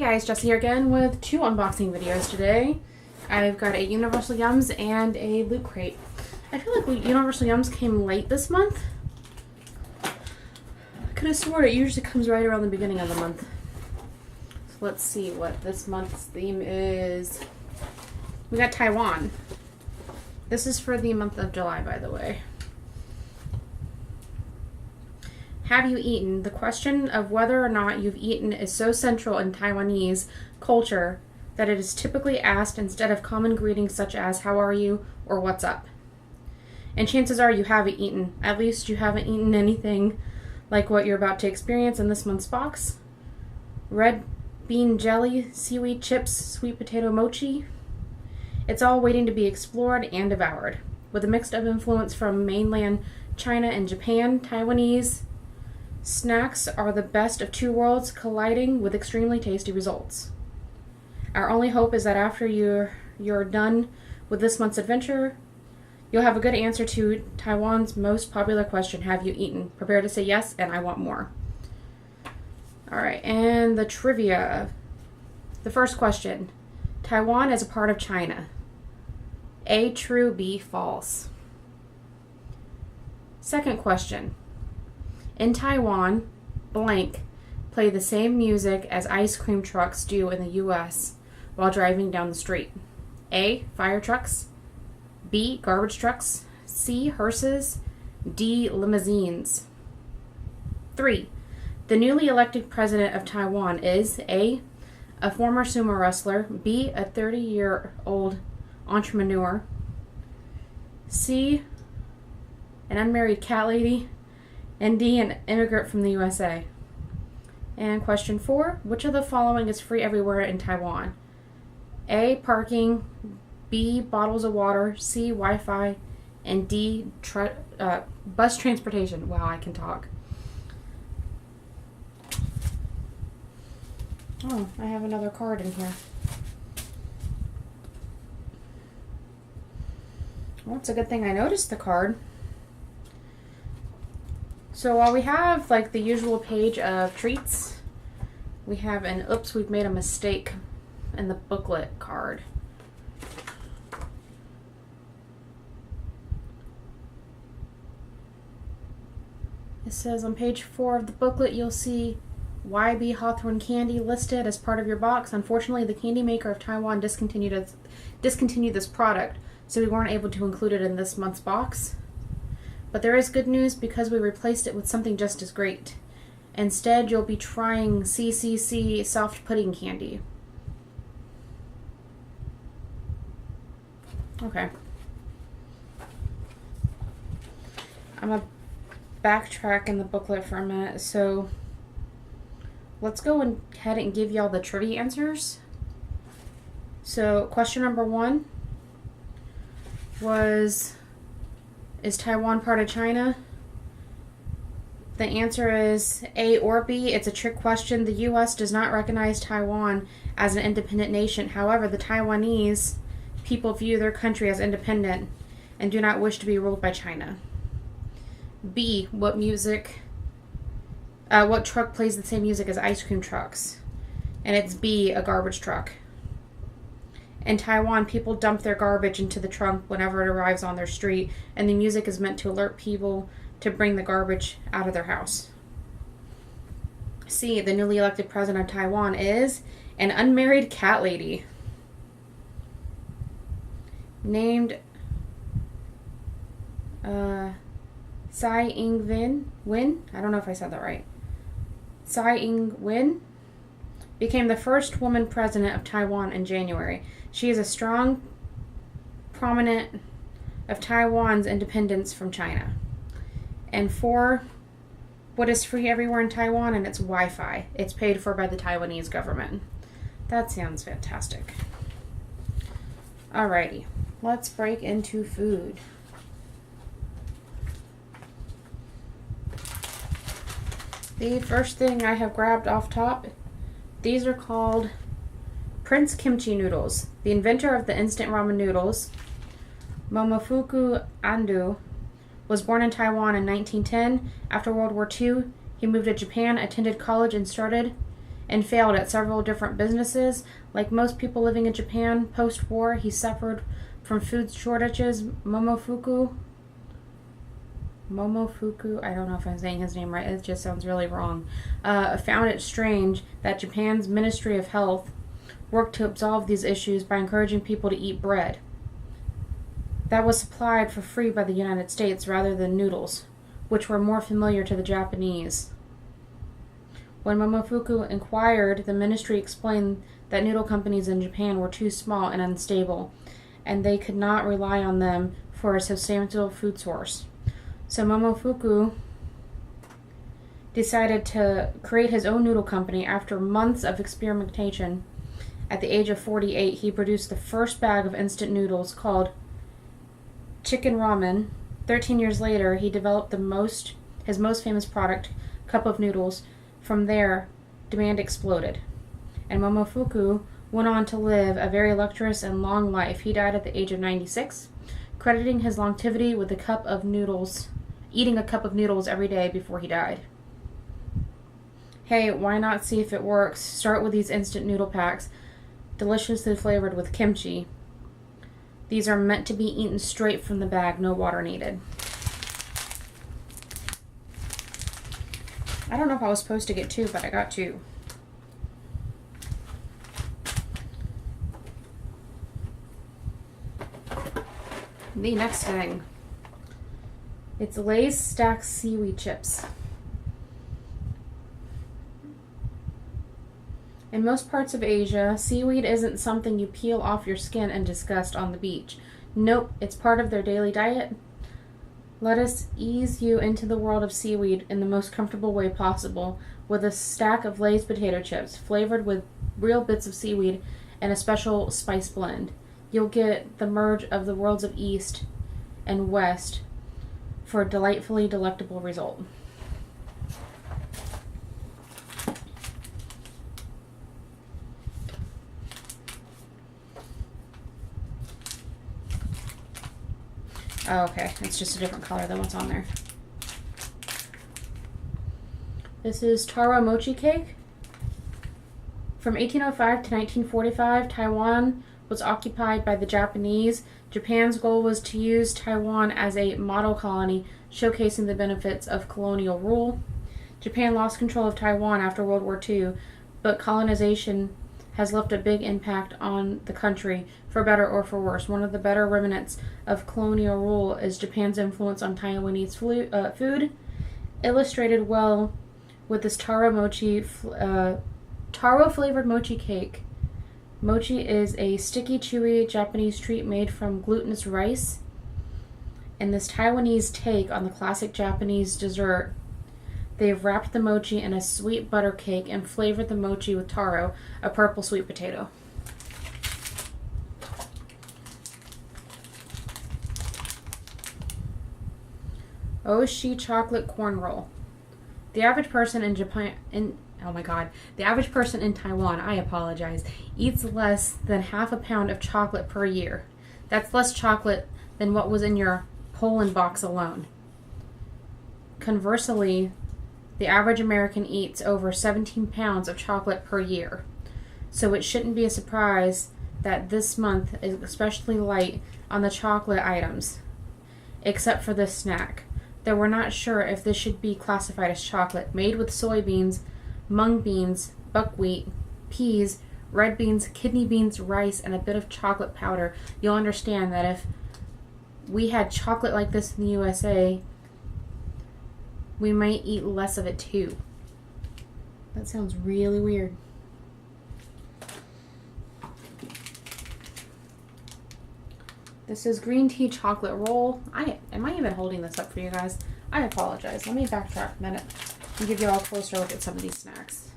Hey guys, Jessie here again with two unboxing videos today. I've got a Universal Yums and a Loot Crate. I feel like Universal Yums came late this month. I could have sworn it usually comes right around the beginning of the month. So let's see what this month's theme is. We got Taiwan. This is for the month of July, by the way. Have you eaten? The question of whether or not you've eaten is so central in Taiwanese culture that it is typically asked instead of common greetings such as how are you or what's up. And chances are you haven't eaten. At least you haven't eaten anything like what you're about to experience in this month's box. Red bean jelly, seaweed chips, sweet potato mochi. It's all waiting to be explored and devoured. With a mix of influence from mainland China and Japan, Taiwanese snacks are the best of two worlds colliding with extremely tasty results. Our only hope is that after you're done with this month's adventure, you'll have a good answer to Taiwan's most popular question, have you eaten? Prepare to say yes, and I want more. Alright, and the trivia. The first question. Taiwan is a part of China. A, true, B, false. Second question. In Taiwan, blank play the same music as ice cream trucks do in the U.S. while driving down the street. A, fire trucks. B, garbage trucks. C, hearses. D, limousines. 3. The newly elected president of Taiwan is A, a former sumo wrestler. B, a 30-year-old entrepreneur. C, an unmarried cat lady. And D, an immigrant from the USA. And question 4, which of the following is free everywhere in Taiwan? A, parking. B, bottles of water. C, Wi-Fi. And D, bus transportation. Wow, I can talk. Oh, I have another card in here. Well, it's a good thing I noticed the card. So while we have like the usual page of treats, we have an oops, we've made a mistake in the booklet card. It says on page 4 of the booklet, you'll see YB Hawthorne candy listed as part of your box. Unfortunately, the candy maker of Taiwan discontinued this product, so we weren't able to include it in this month's box. But there is good news because we replaced it with something just as great. Instead, you'll be trying CCC Soft Pudding candy. Okay. I'm going to backtrack in the booklet for a minute. So let's go ahead and give y'all the trivia answers. So question number 1 was, is Taiwan part of China? The answer is A or B. It's a trick question. The U.S. does not recognize Taiwan as an independent nation. However, the Taiwanese people view their country as independent and do not wish to be ruled by China. B, what truck plays the same music as ice cream trucks? And it's B, a garbage truck. In Taiwan, people dump their garbage into the trunk whenever it arrives on their street, and the music is meant to alert people to bring the garbage out of their house. C, the newly elected president of Taiwan is an unmarried cat lady named Tsai Ing-wen. I don't know if I said that right. Tsai Ing-wen became the first woman president of Taiwan in January. She is a strong proponent of Taiwan's independence from China. And 4, what is free everywhere in Taiwan? And it's Wi-Fi. It's paid for by the Taiwanese government. That sounds fantastic. Alrighty, let's break into food. The first thing I have grabbed off top, these are called Prince Kimchi Noodles. The inventor of the instant ramen noodles, Momofuku Ando, was born in Taiwan in 1910. After World War II, he moved to Japan, attended college, and started and failed at several different businesses. Like most people living in Japan post-war, he suffered from food shortages. Momofuku, I don't know if I'm saying his name right, it just sounds really wrong, found it strange that Japan's Ministry of Health worked to absolve these issues by encouraging people to eat bread that was supplied for free by the United States rather than noodles, which were more familiar to the Japanese. When Momofuku inquired, the ministry explained that noodle companies in Japan were too small and unstable, and they could not rely on them for a substantial food source. So Momofuku decided to create his own noodle company. After months of experimentation, at the age of 48, he produced the first bag of instant noodles called chicken ramen. 13 years later, he developed his most famous product, cup of noodles. From there, demand exploded, and Momofuku went on to live a very luxurious and long life. He died at the age of 96, crediting his longevity with eating a cup of noodles every day before he died. Hey, why not see if it works? Start with these instant noodle packs, deliciously flavored with kimchi. These are meant to be eaten straight from the bag, no water needed. I don't know if I was supposed to get 2, but I got 2. The next thing. It's Lay's stacked seaweed chips. In most parts of Asia, seaweed isn't something you peel off your skin and disgust on the beach. Nope, it's part of their daily diet. Let us ease you into the world of seaweed in the most comfortable way possible with a stack of Lay's potato chips flavored with real bits of seaweed and a special spice blend. You'll get the merge of the worlds of East and West for a delightfully delectable result. Oh, okay. It's just a different color than what's on there. This is taro mochi cake. From 1805 to 1945, Taiwan was occupied by the Japanese. Japan's goal was to use Taiwan as a model colony, showcasing the benefits of colonial rule. Japan lost control of Taiwan after World War II, but colonization has left a big impact on the country, for better or for worse. One of the better remnants of colonial rule is Japan's influence on Taiwanese food, illustrated well with this taro-flavored mochi cake. Mochi is a sticky, chewy Japanese treat made from glutinous rice, and this Taiwanese take on the classic Japanese dessert. They've wrapped the mochi in a sweet butter cake and flavored the mochi with taro, a purple sweet potato. Oshi chocolate corn roll. The average person in the average person in Taiwan, I apologize, eats less than half a pound of chocolate per year. That's less chocolate than what was in your Poland box alone. Conversely, the average American eats over 17 pounds of chocolate per year. So it shouldn't be a surprise that this month is especially light on the chocolate items, except for this snack. Though we're not sure if this should be classified as chocolate. Made with soybeans, mung beans, buckwheat, peas, red beans, kidney beans, rice, and a bit of chocolate powder, you'll understand that if we had chocolate like this in the USA, we might eat less of it too. That sounds really weird. This is green tea chocolate roll. Am I even holding this up for you guys? I apologize. Let me backtrack a minute and give you all a closer look at some of these snacks.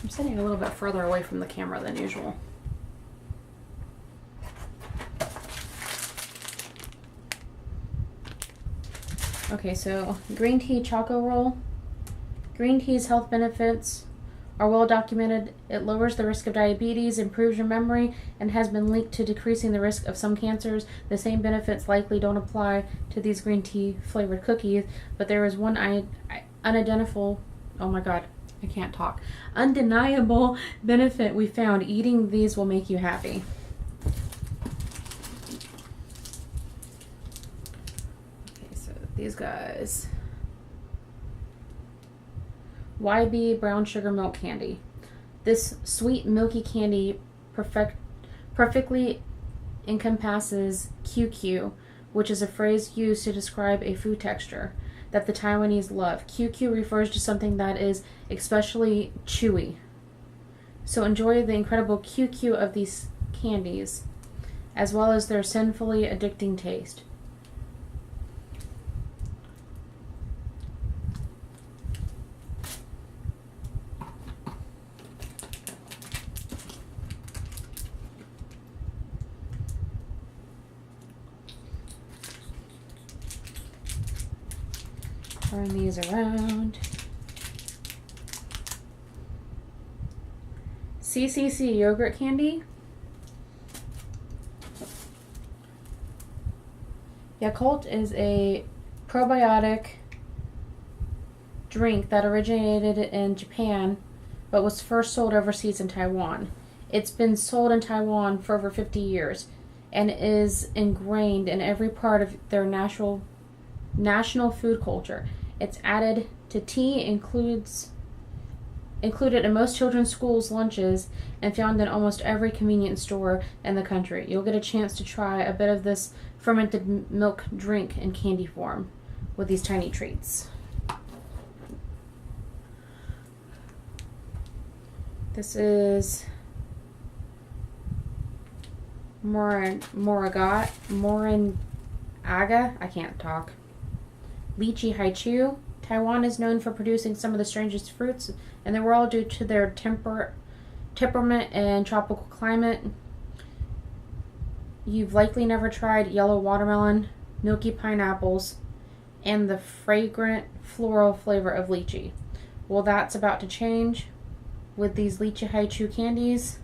I'm sitting a little bit further away from the camera than usual. Okay, so green tea choco roll. Green tea's health benefits are well documented. It lowers the risk of diabetes, improves your memory, and has been linked to decreasing the risk of some cancers. The same benefits likely don't apply to these green tea flavored cookies, but there is one unidentifiable, oh my god, I can't talk, undeniable benefit we found. Eating these will make you happy. Okay, so these guys. YB brown sugar milk candy. This sweet milky candy perfectly encompasses QQ, which is a phrase used to describe a food texture that the Taiwanese love. QQ refers to something that is especially chewy. So enjoy the incredible QQ of these candies, as well as their sinfully addicting taste. Turn these around. CCC yogurt candy. Yakult is a probiotic drink that originated in Japan but was first sold overseas in Taiwan. It's been sold in Taiwan for over 50 years and is ingrained in every part of their national food culture. It's added to tea, included in most children's schools' lunches, and found in almost every convenience store in the country. You'll get a chance to try a bit of this fermented milk drink in candy form with these tiny treats. This is Moringa. I can't talk. Lychee Hi Chu. Taiwan is known for producing some of the strangest fruits in the world due to their temperament and tropical climate. You've likely never tried yellow watermelon, milky pineapples, and the fragrant floral flavor of lychee. Well, that's about to change with these Lychee Hi Chu candies.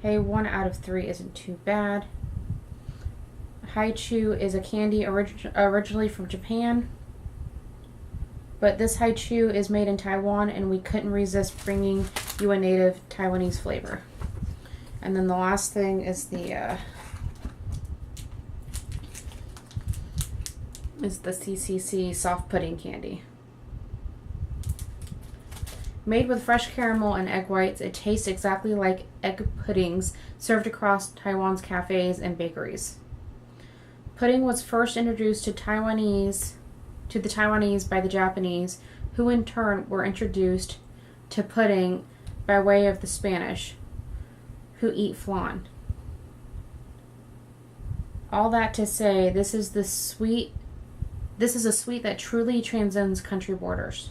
Hey, 1 out of 3 isn't too bad. Hi Chu is a candy originally from Japan, but this Hi Chu is made in Taiwan, and we couldn't resist bringing you a native Taiwanese flavor. And then the last thing is the CCC Soft Pudding candy. Made with fresh caramel and egg whites, it tastes exactly like egg puddings served across Taiwan's cafes and bakeries. Pudding was first introduced to the Taiwanese by the Japanese, who in turn were introduced to pudding by way of the Spanish, who eat flan. All that to say, this is a sweet that truly transcends country borders.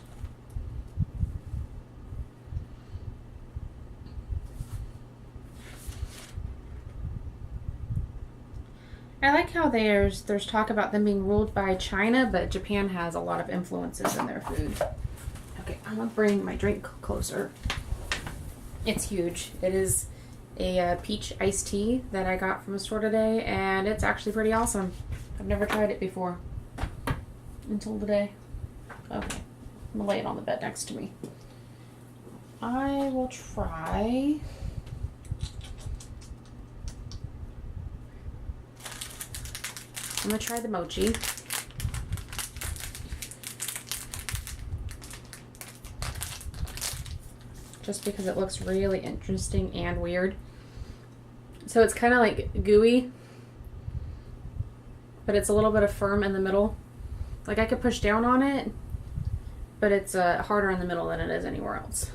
I like how there's talk about them being ruled by China, but Japan has a lot of influences in their food. Okay, I'm gonna bring my drink closer. It's huge. It is a peach iced tea that I got from a store today, and it's actually pretty awesome. I've never tried it before until today. Okay, I'm gonna lay it on the bed next to me. I will try. I'm going to try the mochi. Just because it looks really interesting and weird. So it's kind of like gooey, but it's a little bit of firm in the middle. Like I could push down on it, but it's harder in the middle than it is anywhere else.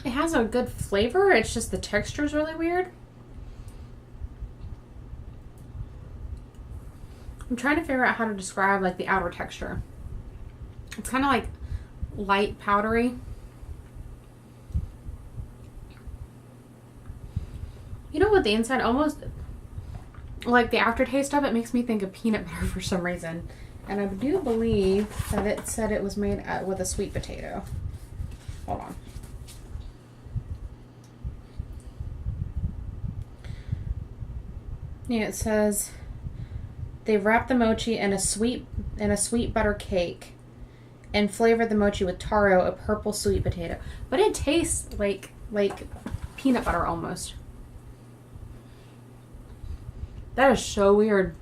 It has a good flavor, it's just the texture is really weird. I'm trying to figure out how to describe like the outer texture. It's kind of like light powdery. You know what, the inside almost, like the aftertaste of it makes me think of peanut butter for some reason. And I do believe that it said it was made with a sweet potato. Hold on. Yeah, it says they wrap the mochi in a sweet butter cake and flavor the mochi with taro, a purple sweet potato. But it tastes like peanut butter almost. That is so weird.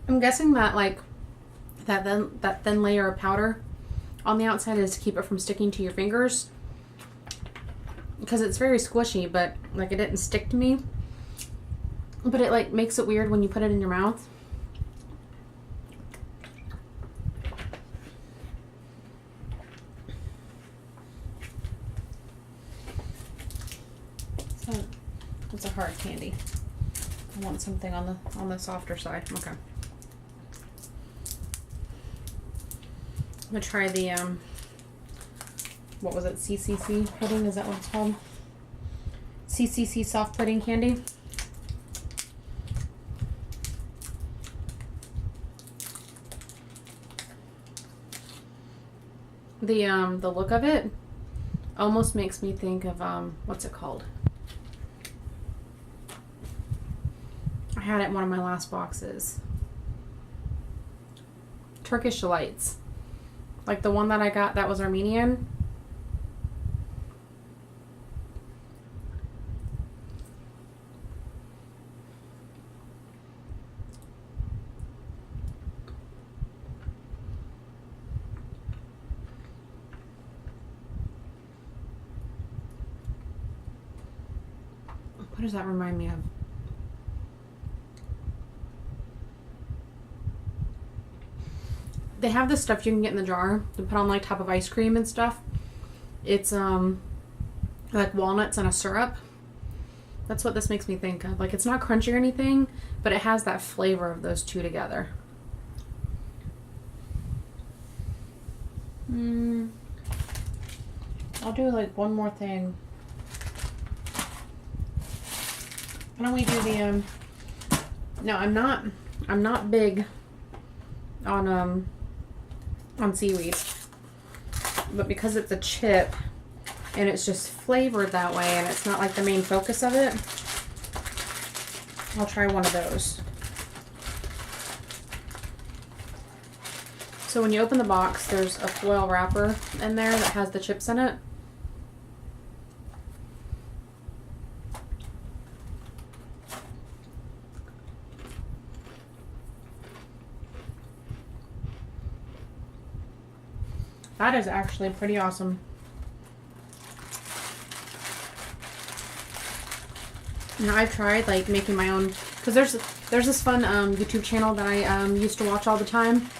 I'm guessing that like that thin layer of powder on the outside is to keep it from sticking to your fingers, because it's very squishy, but like it didn't stick to me. But it like makes it weird when you put it in your mouth. It's a hard candy. I want something on the softer side. Okay. I'm gonna try the what was it? CCC pudding? Is that what it's called? CCC Soft Pudding candy. The look of it almost makes me think of what's it called? I had it in one of my last boxes. Turkish delights. Like the one that I got that was Armenian. What does that remind me of? They have this stuff you can get in the jar to put on like top of ice cream and stuff. It's like walnuts and a syrup. That's what this makes me think of. Like it's not crunchy or anything, but it has that flavor of those two together. I'll do like one more thing. Why don't we do the no, I'm not big on seaweed, but because it's a chip and it's just flavored that way and it's not like the main focus of it, I'll try one of those. So when you open the box, there's a foil wrapper in there that has the chips in it. That is actually pretty awesome. Now I've tried like making my own, because there's this fun YouTube channel that I used to watch all the time,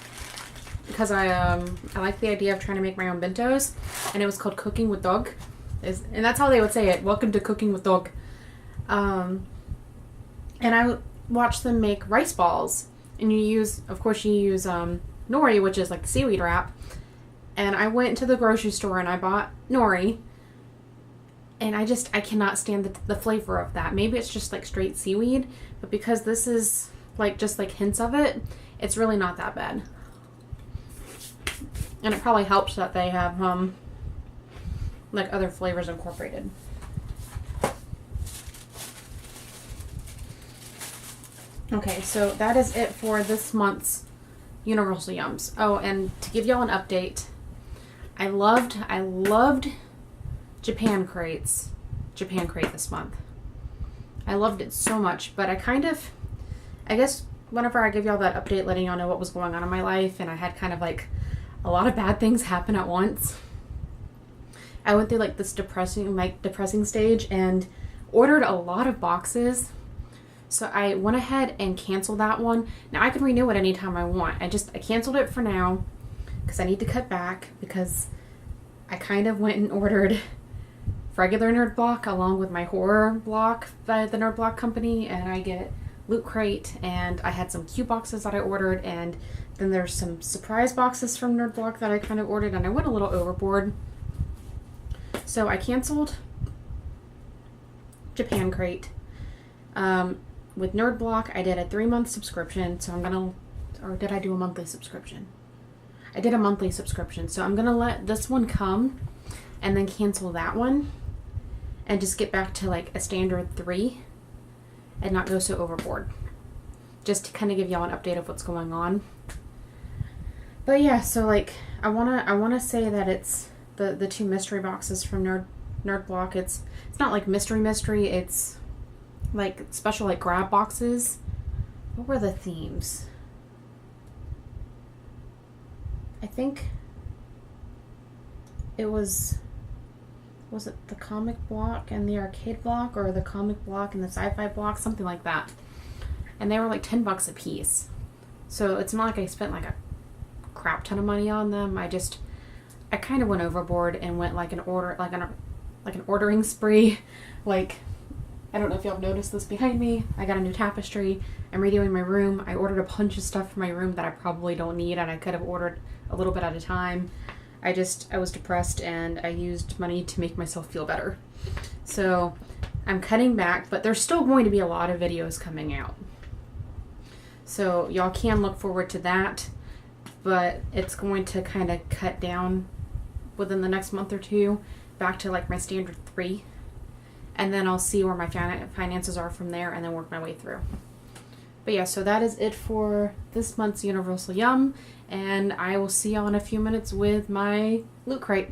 because I like the idea of trying to make my own bentos, and it was called Cooking with Dog, and that's how they would say it. Welcome to Cooking with Dog. And I watched them make rice balls, and of course you use nori, which is like the seaweed wrap. And I went to the grocery store and I bought nori, and I cannot stand the flavor of that. Maybe it's just like straight seaweed, but because this is like just like hints of it, it's really not that bad. And it probably helps that they have like other flavors incorporated. Okay, so that is it for this month's Universal Yums. Oh, and to give y'all an update, I loved Japan crate this month. I loved it so much, but I guess whenever I give y'all that update letting y'all know what was going on in my life, and I had kind of like a lot of bad things happen at once, I went through like this depressing stage and ordered a lot of boxes. So I went ahead and canceled that one. Now I can renew it anytime I want. I canceled it for now because I need to cut back, because I kind of went and ordered regular Nerd Block along with my horror block by the Nerd Block company, and I get Loot Crate, and I had some cute boxes that I ordered, and then there's some surprise boxes from Nerd Block that I kind of ordered, and I went a little overboard. So I canceled Japan Crate. With Nerd Block, I did a 3-month subscription, so I'm gonna, or did I do a monthly subscription? I did a monthly subscription, so I'm gonna let this one come and then cancel that one and just get back to like a standard 3 and not go so overboard. Just to kind of give y'all an update of what's going on. But yeah, so like I wanna say that it's the 2 mystery boxes from Nerd Block. It's not like mystery, it's like special like grab boxes. What were the themes? I think it was it the comic block and the arcade block, or the comic block and the sci-fi block, something like that. And they were like $10 a piece. So it's not like I spent like a crap ton of money on them. I kind of went overboard and went like an ordering spree. Like, I don't know if y'all have noticed this behind me. I got a new tapestry. I'm redoing my room. I ordered a bunch of stuff for my room that I probably don't need, and I could have ordered a little bit at a time. I was depressed, and I used money to make myself feel better. So I'm cutting back, but there's still going to be a lot of videos coming out. So y'all can look forward to that, but it's going to kind of cut down within the next month or two back to like my standard 3. And then I'll see where my finances are from there and then work my way through. But yeah, so that is it for this month's Universal Yum. And I will see y'all in a few minutes with my Loot Crate.